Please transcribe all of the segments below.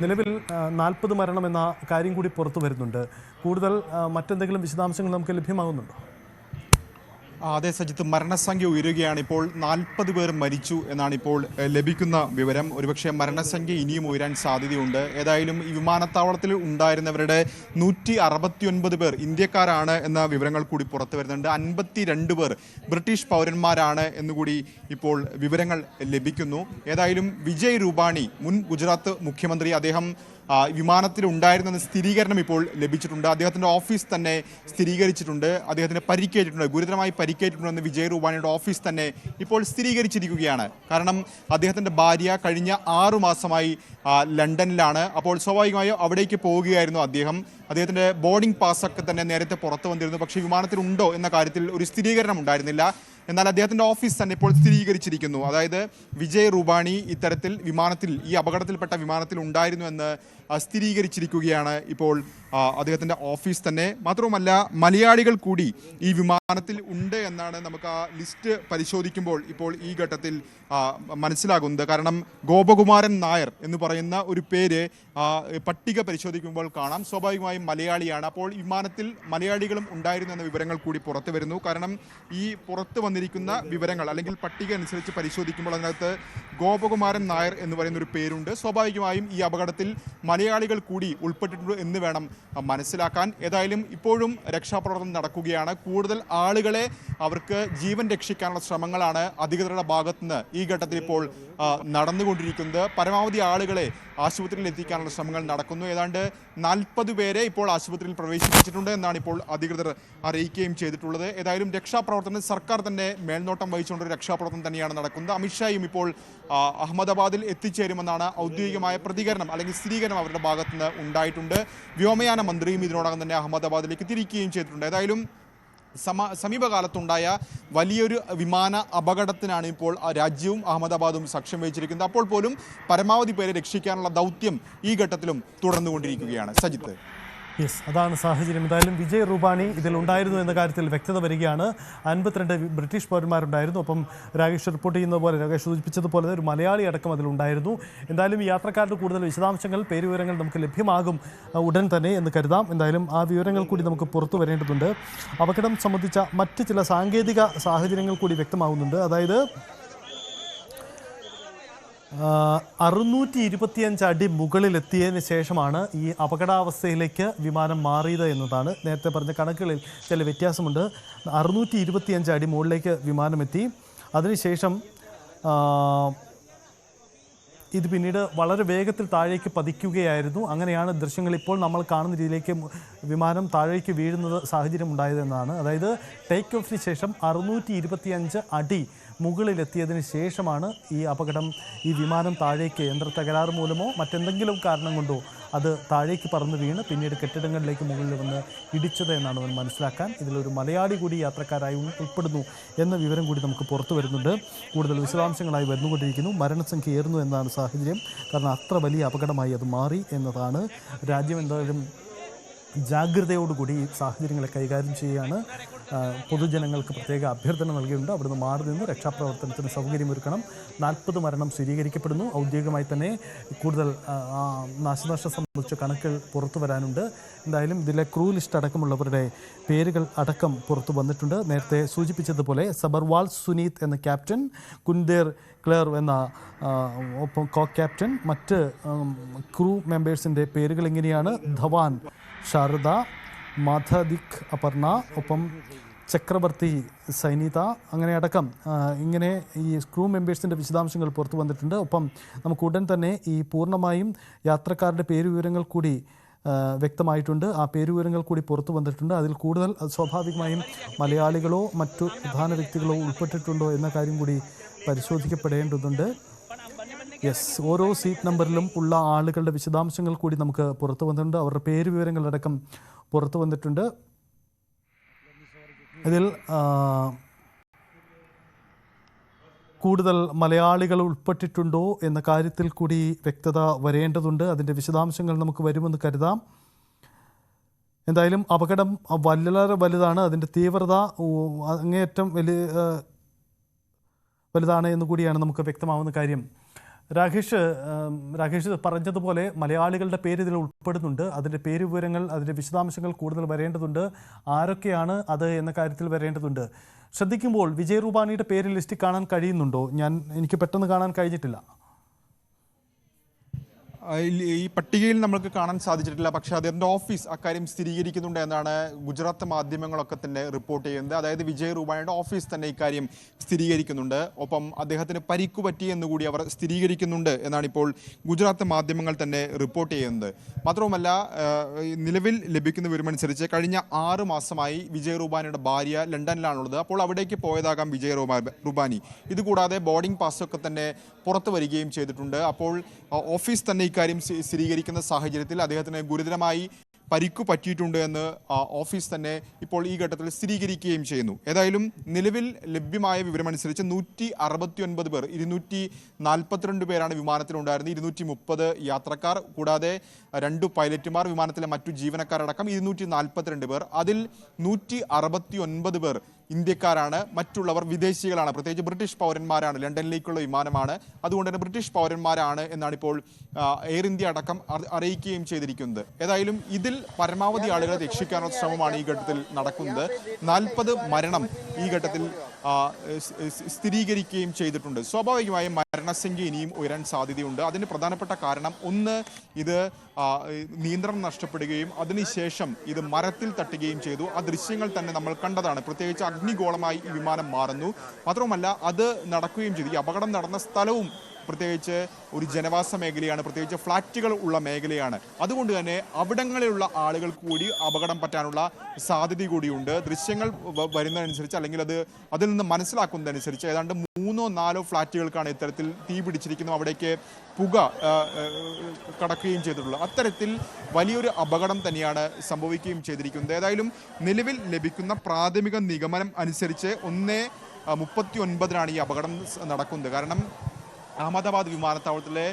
നിലവിൽ 40 മരണം എന്ന കാര്യം കൂടി പുറത്തു വരുന്നുണ്ട്. കൂടുതൽ മറ്റെന്തെങ്കിലും വിശദാംശങ്ങൾ നമുക്ക് ലഭ്യമാകുന്നുണ്ടോ? അതെ സജിത്ത്, മരണസംഖ്യ ഉയരുകയാണ്. ഇപ്പോൾ 40 പേർ മരിച്ചു എന്നാണ് ഇപ്പോൾ ലഭിക്കുന്ന വിവരം. ഒരുപക്ഷെ മരണസംഖ്യ ഇനിയും ഉയരാൻ സാധ്യതയുണ്ട്. ഏതായാലും ഈ വിമാനത്താവളത്തിൽ ഉണ്ടായിരുന്നവരുടെ 169 പേർ ഇന്ത്യക്കാരാണ് എന്ന വിവരങ്ങൾ കൂടി പുറത്തു വരുന്നുണ്ട്. 52 പേർ ബ്രിട്ടീഷ് പൗരന്മാരാണ് എന്നുകൂടി ഇപ്പോൾ വിവരങ്ങൾ ലഭിക്കുന്നു. ഏതായാലും വിജയ് രൂപാണി, മുൻ ഗുജറാത്ത് മുഖ്യമന്ത്രി, അദ്ദേഹം വിമാനത്തിൽ ഉണ്ടായിരുന്നെന്ന സ്ഥിരീകരണം ഇപ്പോൾ ലഭിച്ചിട്ടുണ്ട്. അദ്ദേഹത്തിൻ്റെ ഓഫീസ് തന്നെ സ്ഥിരീകരിച്ചിട്ടുണ്ട്. അദ്ദേഹത്തിന് പരിക്കേറ്റിട്ടുണ്ട്, ഗുരുതരമായി പരിക്കേറ്റിട്ടുണ്ടെന്ന് വിജയ് രൂപാണിയുടെ ഓഫീസ് തന്നെ ഇപ്പോൾ സ്ഥിരീകരിച്ചിരിക്കുകയാണ്. കാരണം അദ്ദേഹത്തിൻ്റെ ഭാര്യ കഴിഞ്ഞ 6 മാസമായി ലണ്ടനിലാണ്. അപ്പോൾ സ്വാഭാവികമായും അവിടേക്ക് പോവുകയായിരുന്നു അദ്ദേഹത്തിൻ്റെ ബോർഡിംഗ് പാസ്സൊക്കെ തന്നെ നേരത്തെ പുറത്തു വന്നിരുന്നു. പക്ഷേ വിമാനത്തിലുണ്ടോ എന്ന കാര്യത്തിൽ ഒരു സ്ഥിരീകരണം ഉണ്ടായിരുന്നില്ല. എന്നാൽ അദ്ദേഹത്തിൻ്റെ ഓഫീസ് തന്നെ ഇപ്പോൾ സ്ഥിരീകരിച്ചിരിക്കുന്നു. അതായത് വിജയ് രൂപാണി ഇത്തരത്തിൽ ഈ അപകടത്തിൽപ്പെട്ട വിമാനത്തിൽ ഉണ്ടായിരുന്നു എന്ന് സ്ഥിരീകരിച്ചിരിക്കുകയാണ് ഇപ്പോൾ അദ്ദേഹത്തിൻ്റെ ഓഫീസ് തന്നെ. മാത്രവുമല്ല, മലയാളികൾ കൂടി ഈ വിമാനത്തിൽ ഉണ്ട് എന്നാണ് നമുക്ക് ആ ലിസ്റ്റ് പരിശോധിക്കുമ്പോൾ ഇപ്പോൾ ഈ ഘട്ടത്തിൽ മനസ്സിലാകുന്നത്. കാരണം ഗോപകുമാരൻ നായർ എന്ന് പറയുന്ന ഒരു പേര് പട്ടിക പരിശോധിക്കുമ്പോൾ കാണാം. സ്വാഭാവികമായും മലയാളിയാണ്. അപ്പോൾ വിമാനത്തിൽ മലയാളികളും ഉണ്ടായിരുന്നു എന്ന വിവരങ്ങൾ കൂടി പുറത്തു വരുന്നു. കാരണം ഈ പുറത്തു വന്നിരിക്കുന്ന വിവരങ്ങൾ അല്ലെങ്കിൽ പട്ടിക അനുസരിച്ച് പരിശോധിക്കുമ്പോൾ അതിനകത്ത് ഗോപകുമാരൻ നായർ എന്ന് പറയുന്ന ഒരു പേരുണ്ട്. സ്വാഭാവികമായും ഈ അപകടത്തിൽ മലയാളികൾ കൂടി ഉൾപ്പെട്ടിട്ടുണ്ട് എന്ന് വേണം മനസ്സിലാക്കാൻ. ഏതായാലും ഇപ്പോഴും രക്ഷാപ്രവർത്തനം നടക്കുകയാണ്. കൂടുതൽ ആളുകളെ അവർക്ക് ജീവൻ രക്ഷിക്കാനുള്ള ശ്രമങ്ങളാണ് അധികൃതരുടെ ഭാഗത്തുനിന്ന് ഈ ഘട്ടത്തിൽ ഇപ്പോൾ നടന്നുകൊണ്ടിരിക്കുന്നത്. പരമാവധി ആളുകളെ ആശുപത്രിയിൽ എത്തിക്കാനുള്ള ശ്രമങ്ങൾ നടക്കുന്നു. ഏതാണ്ട് 40 പേരെ ഇപ്പോൾ ആശുപത്രിയിൽ പ്രവേശിപ്പിച്ചിട്ടുണ്ട് എന്നാണ് ഇപ്പോൾ അധികൃതർ അറിയിക്കുകയും ചെയ്തിട്ടുള്ളത്. ഏതായാലും രക്ഷാപ്രവർത്തനം സർക്കാർ തന്നെ മേൽനോട്ടം വഹിച്ചുകൊണ്ടൊരു രക്ഷാപ്രവർത്തനം തന്നെയാണ് നടക്കുന്നത്. അമിത്ഷായും ഇപ്പോൾ അഹമ്മദാബാദിൽ എത്തിച്ചേരുമെന്നാണ് ഔദ്യോഗികമായ പ്രതികരണം അല്ലെങ്കിൽ സ്ഥിരീകരണം അവരുടെ ഭാഗത്തുനിന്ന് ഉണ്ടായിട്ടുണ്ട്. വ്യോമയാന മന്ത്രിയും ഇതിനോടകം തന്നെ അഹമ്മദാബാദിലേക്ക് തിരിക്കുകയും ചെയ്തിട്ടുണ്ട്. ഏതായാലും സമീപകാലത്തുണ്ടായ വലിയൊരു വിമാന അപകടത്തിനാണ് ഇപ്പോൾ രാജ്യവും അഹമ്മദാബാദും സാക്ഷ്യം വഹിച്ചിരിക്കുന്നത്. അപ്പോൾ പോലും പരമാവധി പേരെ രക്ഷിക്കാനുള്ള ദൗത്യം ഈ ഘട്ടത്തിലും തുടർന്നുകൊണ്ടിരിക്കുകയാണ്. സജിത്ത്, അതാണ് സാഹചര്യം. എന്തായാലും വിജയ് രൂപാണി ഇതിലുണ്ടായിരുന്നു എന്ന കാര്യത്തിൽ വ്യക്തത വരികയാണ്. 52 ബ്രിട്ടീഷ് പൗരന്മാരുണ്ടായിരുന്നു. ഒപ്പം രാകേഷ് റിപ്പോർട്ട് ചെയ്യുന്നത് പോലെ, രാകേഷ് സൂചിപ്പിച്ചതുപോലെ ഒരു മലയാളി അടക്കം അതിലുണ്ടായിരുന്നു. എന്തായാലും ഈ യാത്രക്കാരുടെ കൂടുതൽ വിശദാംശങ്ങൾ, പേരുവിവരങ്ങൾ നമുക്ക് ലഭ്യമാകും ഉടൻ തന്നെ എന്ന് കരുതാം. എന്തായാലും ആ വിവരങ്ങൾ കൂടി നമുക്ക് പുറത്തു വരേണ്ടതുണ്ട്. അപകടം സംബന്ധിച്ച മറ്റ് ചില സാങ്കേതിക സാഹചര്യങ്ങൾ കൂടി വ്യക്തമാകുന്നുണ്ട്. അതായത് 625 അടി മുകളിലെത്തിയതിന് ശേഷമാണ് ഈ അപകടാവസ്ഥയിലേക്ക് വിമാനം മാറിയത് എന്നതാണ്. നേരത്തെ പറഞ്ഞ കണക്കുകളിൽ ചില വ്യത്യാസമുണ്ട്. 625 അടി മുകളിലേക്ക് വിമാനമെത്തി. അതിനുശേഷം ഇത് പിന്നീട് വളരെ വേഗത്തിൽ താഴേക്ക് പതിക്കുകയായിരുന്നു. അങ്ങനെയാണ് ദൃശ്യങ്ങൾ ഇപ്പോൾ നമ്മൾ കാണുന്ന രീതിയിലേക്ക് വിമാനം താഴേക്ക് വീഴുന്നത് സാഹചര്യം ഉണ്ടായതെന്നാണ്. അതായത് ടേക്ക് ഓഫിന് ശേഷം 625 അടി മുകളിലെത്തിയതിന് ശേഷമാണ് ഈ വിമാനം താഴേക്ക് യന്ത്ര തകരാറ് മൂലമോ മറ്റെന്തെങ്കിലും കാരണം കൊണ്ടോ അത് താഴേക്ക് പറന്ന് വീണ് പിന്നീട് കെട്ടിടങ്ങളിലേക്ക് മുകളിൽ വന്ന് ഇടിച്ചത് എന്നാണ് നമ്മൾ മനസ്സിലാക്കാൻ. ഇതിലൊരു മലയാളി കൂടി യാത്രക്കാരായി ഉൾപ്പെടുന്നു എന്ന വിവരം കൂടി നമുക്ക് പുറത്തു വരുന്നുണ്ട്. കൂടുതൽ വിശദാംശങ്ങളായി വരുന്നുകൊണ്ടിരിക്കുന്നു. മരണസംഖ്യ ഏറുന്നു എന്നാണ് സാഹചര്യം. കാരണം അത്ര വലിയ അപകടമായി അത് മാറി എന്നതാണ്. രാജ്യം എന്തായാലും ജാഗ്രതയോടുകൂടി ഈ സാഹചര്യങ്ങളെ കൈകാര്യം ചെയ്യുകയാണ്. പൊതുജനങ്ങൾക്ക് പ്രത്യേക അഭ്യർത്ഥന നൽകിയിട്ടുണ്ട്. അവിടുന്ന് മാറി നിന്ന് രക്ഷാപ്രവർത്തനത്തിന് സൗകര്യമൊരുക്കണം. 40 മരണം സ്ഥിരീകരിക്കപ്പെടുന്നു. ഔദ്യോഗികമായി തന്നെ കൂടുതൽ നാശനഷ്ടം സംബന്ധിച്ച കണക്കുകൾ പുറത്തു വരാനുണ്ട്. എന്തായാലും ഇതിലെ ക്രൂ ലിസ്റ്റ് അടക്കമുള്ളവരുടെ പേരുകൾ അടക്കം പുറത്തു വന്നിട്ടുണ്ട്. നേരത്തെ സൂചിപ്പിച്ചതുപോലെ സബർവാൾ സുനീത് എന്ന ക്യാപ്റ്റൻ, കുൻദേർ ക്ലെയർ എന്ന ഒപ്പം കോ ക്യാപ്റ്റൻ, മറ്റ് ക്രൂ മെമ്പേഴ്സിൻ്റെ പേരുകൾ ഇങ്ങനെയാണ്: ധവാൻ ശാരദ, മാധദിക് അപർണ, ഒപ്പം ചക്രവർത്തി സൈനിത, അങ്ങനെ അടക്കം ഇങ്ങനെ ഈ ക്രൂ മെമ്പേഴ്സിൻ്റെ വിശദാംശങ്ങൾ പുറത്തു വന്നിട്ടുണ്ട്. ഒപ്പം നമുക്ക് ഉടൻ തന്നെ ഈ പൂർണ്ണമായും യാത്രക്കാരുടെ പേരുവിവരങ്ങൾ കൂടി വ്യക്തമായിട്ടുണ്ട്. ആ പേരുവിവരങ്ങൾ കൂടി പുറത്തു വന്നിട്ടുണ്ട്. അതിൽ കൂടുതൽ സ്വാഭാവികമായും മലയാളികളോ മറ്റു പ്രധാന വ്യക്തികളോ ഉൾപ്പെട്ടിട്ടുണ്ടോ എന്ന കാര്യം കൂടി പരിശോധിക്കപ്പെടേണ്ടതുണ്ട്. ഓരോ സീറ്റ് നമ്പറിലും ഉള്ള ആളുകളുടെ വിശദാംശങ്ങൾ കൂടി നമുക്ക് പുറത്തു വന്നിട്ടുണ്ട്. അവരുടെ പേരുവിവരങ്ങളടക്കം പുറത്തു വന്നിട്ടുണ്ട്. ഇതിൽ കൂടുതൽ മലയാളികൾ ഉൾപ്പെട്ടിട്ടുണ്ടോ എന്ന കാര്യത്തിൽ കൂടി വ്യക്തത വരേണ്ടതുണ്ട്. അതിൻ്റെ വിശദാംശങ്ങൾ നമുക്ക് വരുമെന്ന് കരുതാം. എന്തായാലും അപകടം വളരെ വലുതാണ്. അതിൻ്റെ തീവ്രത അങ്ങേയറ്റം വലുതാണ് എന്നുകൂടിയാണ് നമുക്ക് വ്യക്തമാവുന്ന കാര്യം. രാകേഷ് പറഞ്ഞതുപോലെ മലയാളികളുടെ പേര് ഇതിൽ ഉൾപ്പെടുന്നുണ്ട്. അതിൻ്റെ പേര് വിവരങ്ങൾ, അതിൻ്റെ വിശദാംശങ്ങൾ കൂടുതൽ വരേണ്ടതുണ്ട്. ആരൊക്കെയാണ് അത് എന്ന കാര്യത്തിൽ വരേണ്ടതുണ്ട്. ശ്രദ്ധിക്കുമ്പോൾ വിജയ് റൂപാനിയുടെ പേര് ലിസ്റ്റിൽ കാണാൻ കഴിയുന്നുണ്ടോ? എനിക്ക് പെട്ടെന്ന് കാണാൻ കഴിഞ്ഞിട്ടില്ല. ഈ പട്ടികയിൽ നമ്മൾക്ക് കാണാൻ സാധിച്ചിട്ടില്ല. പക്ഷേ അദ്ദേഹത്തിൻ്റെ ഓഫീസ് അക്കാര്യം സ്ഥിരീകരിക്കുന്നുണ്ട് എന്നാണ് ഗുജറാത്ത് മാധ്യമങ്ങളൊക്കെ തന്നെ റിപ്പോർട്ട് ചെയ്യുന്നത്. അതായത് വിജയ് റൂപാനിയുടെ ഓഫീസ് തന്നെ ഇക്കാര്യം സ്ഥിരീകരിക്കുന്നുണ്ട്. ഒപ്പം അദ്ദേഹത്തിന് പരിക്കു പറ്റി എന്നുകൂടി അവർ സ്ഥിരീകരിക്കുന്നുണ്ട് എന്നാണ് ഇപ്പോൾ ഗുജറാത്ത് മാധ്യമങ്ങൾ തന്നെ റിപ്പോർട്ട് ചെയ്യുന്നത്. മാത്രവുമല്ല, നിലവിൽ ലഭിക്കുന്ന വിവരമനുസരിച്ച് കഴിഞ്ഞ 6 മാസമായി വിജയ് റൂപാനിയുടെ ഭാര്യ ലണ്ടനിലാണുള്ളത്. അപ്പോൾ അവിടേക്ക് പോയതാകാം വിജയ് റൂപാനി. ഇതുകൂടാതെ ബോർഡിംഗ് പാസ്സൊക്കെ തന്നെ പുറത്തു വരികയും ചെയ്തിട്ടുണ്ട്. അപ്പോൾ ഓഫീസ് തന്നെ ഇക്കാര്യം സ്ഥിരീകരിക്കുന്ന സാഹചര്യത്തിൽ അദ്ദേഹത്തിന് ഗുരുതരമായി പരിക്കു പറ്റിയിട്ടുണ്ട് എന്ന് ഓഫീസ് തന്നെ ഇപ്പോൾ ഈ ഘട്ടത്തിൽ സ്ഥിരീകരിക്കുകയും ചെയ്യുന്നു. ഏതായാലും നിലവിൽ ലഭ്യമായ വിവരമനുസരിച്ച് 169 പേർ, 242 പേരാണ് വിമാനത്തിലുണ്ടായിരുന്നത്. 230 യാത്രക്കാർ, കൂടാതെ 2 പൈലറ്റുമാർ, വിമാനത്തിലെ മറ്റു ജീവനക്കാരടക്കം 242 പേർ. അതിൽ 169 പേർ ഇന്ത്യക്കാരാണ്, മറ്റുള്ളവർ വിദേശികളാണ്. പ്രത്യേകിച്ച് ബ്രിട്ടീഷ് പൗരന്മാരാണ്. ലണ്ടനിലേക്കുള്ള വിമാനമാണ്, അതുകൊണ്ട് തന്നെ ബ്രിട്ടീഷ് പൗരന്മാരാണ് എന്നാണ് ഇപ്പോൾ എയർ ഇന്ത്യ അടക്കം അറിയിക്കുകയും ചെയ്തിരിക്കുന്നത്. ഏതായാലും ഇതിൽ പരമാവധി ആളുകളെ രക്ഷിക്കാനുള്ള ശ്രമമാണ് ഈ ഘട്ടത്തിൽ നടക്കുന്നത്. 40 മരണം ഈ ഘട്ടത്തിൽ സ്ഥിരീകരിക്കുകയും ചെയ്തിട്ടുണ്ട്. സ്വാഭാവികമായും മരണസംഖ്യ ഇനിയും ഉയരാൻ സാധ്യതയുണ്ട്. അതിന് പ്രധാനപ്പെട്ട കാരണം, ഒന്ന്, ഇത് നിയന്ത്രണം നഷ്ടപ്പെടുകയും അതിനുശേഷം ഇത് മരത്തിൽ തട്ടുകയും ചെയ്തു. ആ ദൃശ്യങ്ങൾ തന്നെ നമ്മൾ കണ്ടതാണ്. പ്രത്യേകിച്ച് അഗ്നിഗോളമായി ഈ വിമാനം മാറുന്നു. മാത്രവുമല്ല, അത് നടക്കുകയും ചെയ്തു. ഈ അപകടം നടന്ന സ്ഥലവും പ്രത്യേകിച്ച് ഒരു ജനവാസ മേഖലയാണ്, പ്രത്യേകിച്ച് ഫ്ളാറ്റുകൾ ഉള്ള മേഖലയാണ്. അതുകൊണ്ട് തന്നെ അവിടങ്ങളിലുള്ള ആളുകൾ കൂടി അപകടം പറ്റാനുള്ള സാധ്യത കൂടിയുണ്ട്. ദൃശ്യങ്ങൾ വരുന്നതനുസരിച്ച്, അല്ലെങ്കിൽ അതിൽ നിന്ന് മനസ്സിലാക്കുന്നതനുസരിച്ച് ഏതാണ്ട് 3-4 ഫ്ളാറ്റുകൾക്കാണ് ഇത്തരത്തിൽ തീ പിടിച്ചിരിക്കുന്നത്. അവിടേക്ക് പുക കടക്കുകയും ചെയ്തിട്ടുള്ളത്. അത്തരത്തിൽ വലിയൊരു അപകടം തന്നെയാണ് സംഭവിക്കുകയും ചെയ്തിരിക്കുന്നത്. ഏതായാലും നിലവിൽ ലഭിക്കുന്ന പ്രാഥമിക നിഗമനം അനുസരിച്ച് 1:39 ഈ അപകടം നടക്കുന്നത്. കാരണം അഹമ്മദാബാദ് വിമാനത്താവളത്തിലെ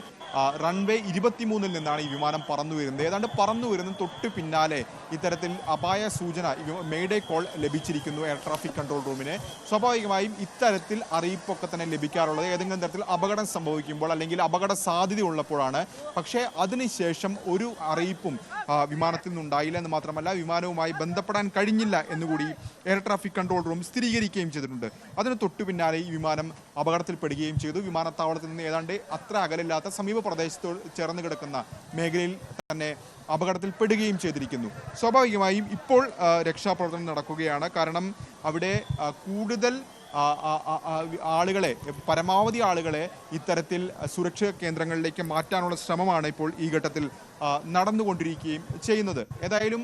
റൺവേ 23 നിന്നാണ് ഈ വിമാനം പറന്നു വരുന്നത്. ഏതാണ്ട് പറന്നു വരുന്ന തൊട്ട് പിന്നാലെ ഇത്തരത്തിൽ അപായ സൂചന, മെയ്ഡേ കോൾ ലഭിച്ചിരിക്കുന്നു എയർ ട്രാഫിക് കൺട്രോൾ റൂമിന്. സ്വാഭാവികമായും ഇത്തരത്തിൽ അറിയിപ്പൊക്കെ തന്നെ ലഭിക്കാറുള്ളത് ഏതെങ്കിലും തരത്തിൽ അപകടം സംഭവിക്കുമ്പോൾ അല്ലെങ്കിൽ അപകട സാധ്യത ഉള്ളപ്പോഴാണ്. പക്ഷേ അതിനുശേഷം ഒരു അറിയിപ്പും വിമാനത്തിൽ നിന്നുണ്ടായില്ല എന്ന് മാത്രമല്ല, വിമാനവുമായി ബന്ധപ്പെടാൻ കഴിഞ്ഞില്ല എന്നുകൂടി എയർ ട്രാഫിക് കൺട്രോൾ റൂം സ്ഥിരീകരിക്കുകയും ചെയ്തിട്ടുണ്ട്. അതിന് തൊട്ടു പിന്നാലെ ഈ വിമാനം അപകടത്തിൽപ്പെടുകയും ചെയ്തു. വിമാനത്താവളത്തിൽ നിന്ന് ഏതാണ്ട് അത്ര അകലില്ലാത്ത സമീപ പ്രദേശത്തോട് ചേർന്ന് കിടക്കുന്ന മേഖലയിൽ തന്നെ അപകടത്തിൽപ്പെടുകയും ചെയ്തിരിക്കുന്നു. സ്വാഭാവികമായും ഇപ്പോൾ രക്ഷാപ്രവർത്തനം നടക്കുകയാണ്. കാരണം അവിടെ കൂടുതൽ ആളുകളെ, പരമാവധി ആളുകളെ ഇത്തരത്തിൽ സുരക്ഷാ കേന്ദ്രങ്ങളിലേക്ക് മാറ്റാനുള്ള ശ്രമമാണ് ഇപ്പോൾ ഈ ഘട്ടത്തിൽ നടന്നുകൊണ്ടിരിക്കുകയും ചെയ്യുന്നത്. ഏതായാലും